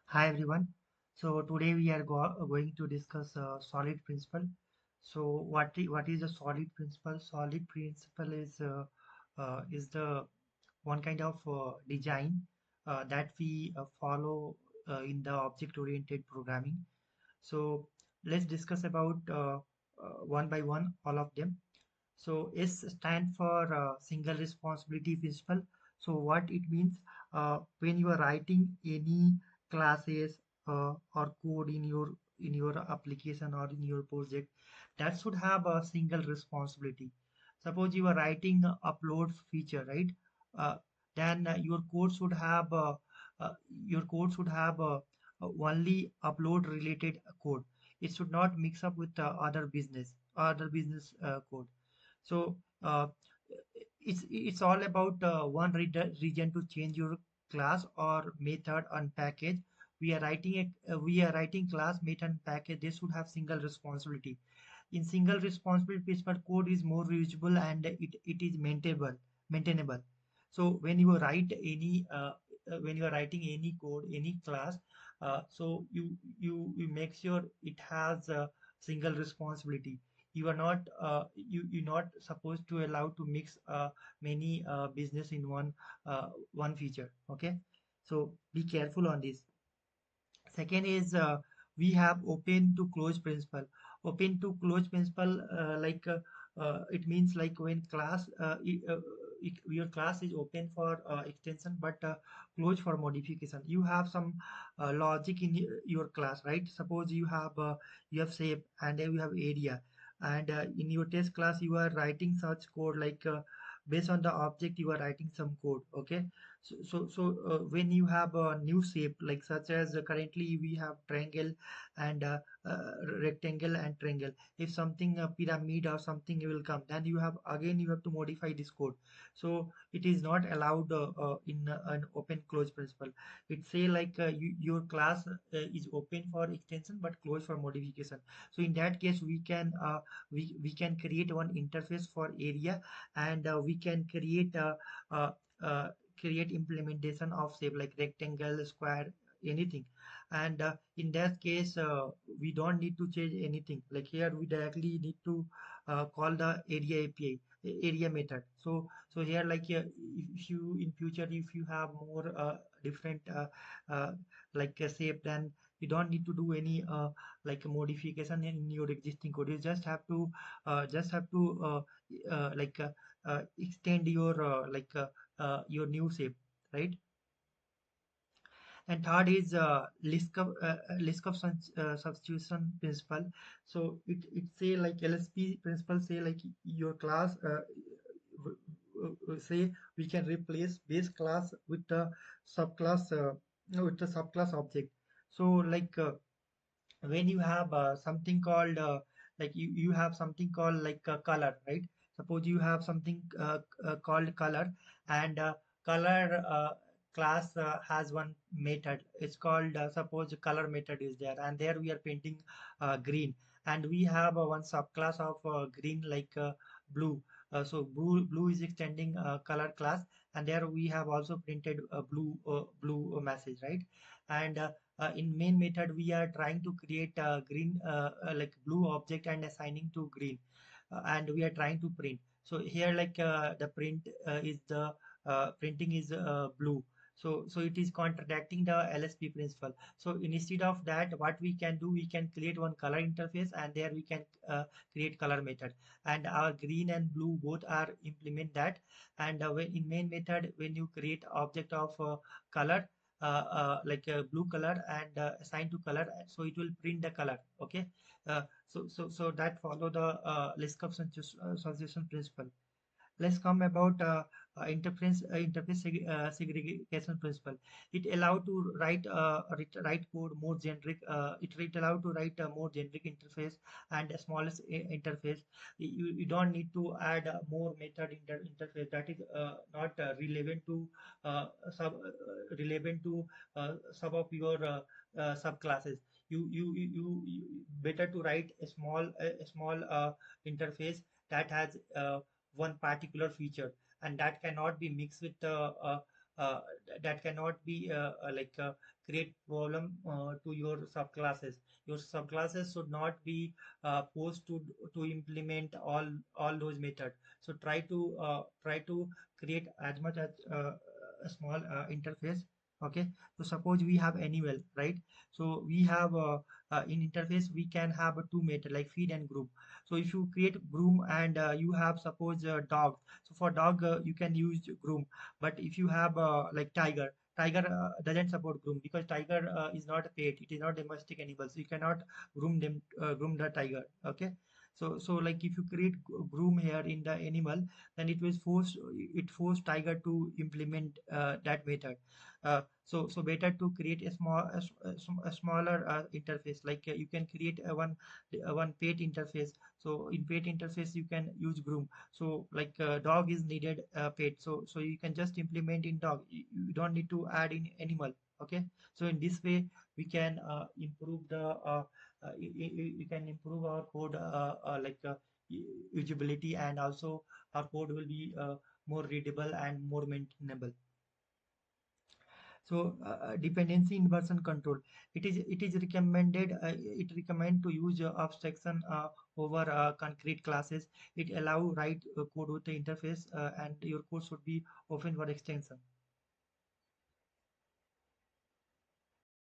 Hi everyone. So today we are going to discuss solid principle. So what is a solid principle? Solid principle is the one kind of design that we follow in the object-oriented programming. So let's discuss about one by one all of them. So S stand for single responsibility principle. So what it means when you are writing any classes or code in your application or in your project, that should have a single responsibility. Suppose you are writing a upload feature, right? Uh, then your code should have only upload related code. It should not mix up with other business code. So it's all about one region to change your class or method and package. We are writing class method and package. They should have single responsibility. In single responsibility principle, code is more reusable and it is maintainable. So when you are writing any code, any class, so you make sure it has a single responsibility. You're not supposed to allow to mix many business in one feature. Okay, so be careful on this. Second is we have open to close principle. Open to close principle, it means like when your class is open for extension but closed for modification. You have some logic in your class, right? Suppose you have shape and then you have area, and in your test class you are writing such code based on the object you are writing some code. Okay, when you have a new shape, like such as currently we have triangle and rectangle and triangle. If something pyramid or something will come, then you have to modify this code. So it is not allowed in an open close principle. It say your class is open for extension but closed for modification. So in that case we can create one interface for area, and we can uh, uh, create implementation of shape like rectangle, square, anything. And in that case we don't need to change anything. Like here we directly need to call the area API, area method. So here, if you in future if you have more different uh, shape, then you don't need to do any like a modification in your existing code. You just have to extend your new shape, right? And third is list of substitution principle. So it say like LSP principle say like your class say we can replace base class subclass with the subclass object. So when you have something called you have something called color, right? Suppose you have something called color, and color class has one method. It's called suppose color method is there, and there we are painting green, and we have one subclass of green blue. So blue is extending color class, and there we have also printed blue message, right? And in main method we are trying to create a green blue object and assigning to green, and we are trying to print. So here the printing is blue. So it is contradicting the LSP principle. So instead of that, what we can do, we can create one color interface, and there we can create color method, and our green and blue both are implement that. And when in main method, when you create object of color, like a blue color, and assign to color, so it will print the color. Okay, so that follow the list of association principle. Let's come about segregation principle. It allow to write code more generic. It allow to write a more generic interface and a smallest interface. You don't need to add more method interface that is not relevant to some of your subclasses. You better to write a small interface that has one particular feature, and that cannot be mixed with that cannot be create problem to your subclasses. Your subclasses should not be forced to implement all those methods. So try to create as much as a small interface. Okay, so suppose we have animal, right? So we have in interface we can have a two method like feed and group. So if you create groom and you have suppose dog, so for dog you can use groom. But if you have like tiger doesn't support groom because tiger is not a pet, it is not domestic animal, so you cannot groom the tiger. Okay, so like if you create groom here in the animal, then it force tiger to implement that method. So better to create a smaller interface, like you can create one pet interface. So in pet interface you can use groom. So like dog is needed pet, so you can just implement in dog, you don't need to add in animal. Okay, so in this way we can improve the you can improve our code usability, and also our code will be more readable and more maintainable. So dependency inversion control, it is recommended, it recommend to use abstraction over concrete classes. It allow write code with the interface, and your code should be open for extension.